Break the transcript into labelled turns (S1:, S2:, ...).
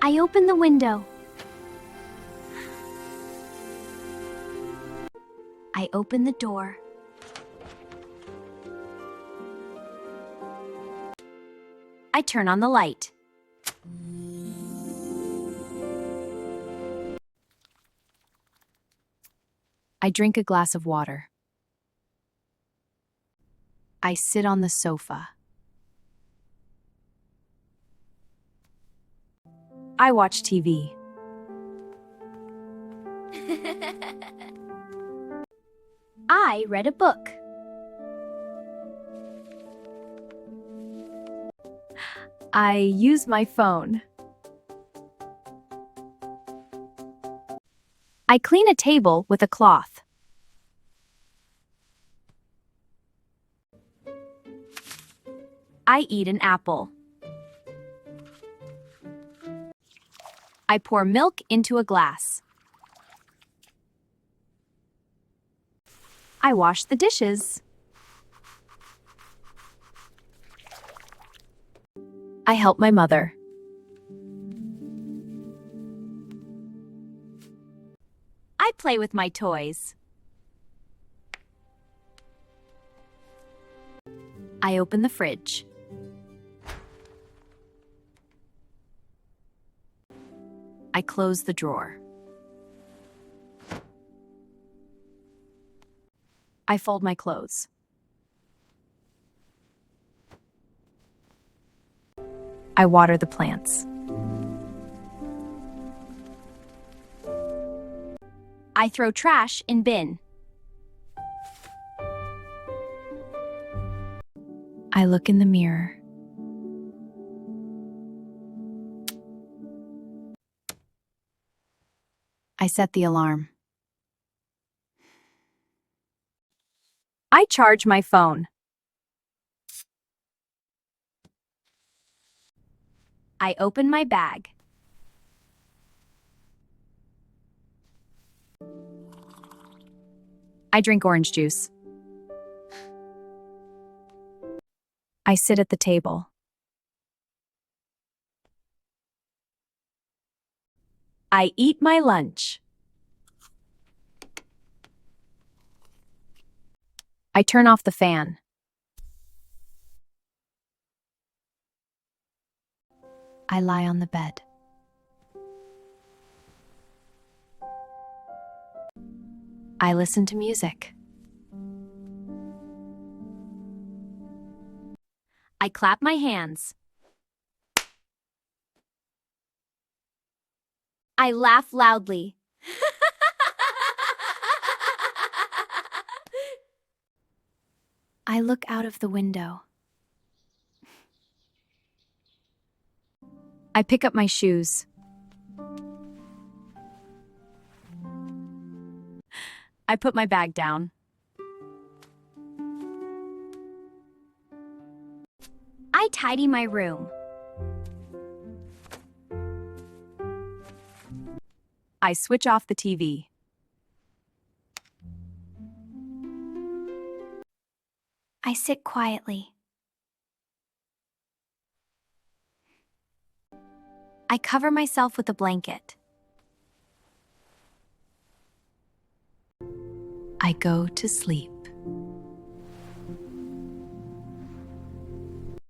S1: I open the window. I open the door. I turn on the light. I drink a glass of water. I sit on the sofa. I watch TV. I read a book. I use my phone. I clean a table with a cloth. I eat an apple. I pour milk into a glass. I wash the dishes. I help my mother. I play with my toys. I open the fridge. I close the drawer. I fold my clothes. I water the plants. I throw trash in bin. I look in the mirror. I set the alarm. I charge my phone. I open my bag. I drink orange juice. I sit at the table. I eat my lunch. I turn off the fan. I lie on the bed. I listen to music. I clap my hands. I laugh loudly. I look out of the window. I pick up my shoes. I put my bag down. I tidy my room. I switch off the TV. I sit quietly. I cover myself with a blanket. I go to sleep.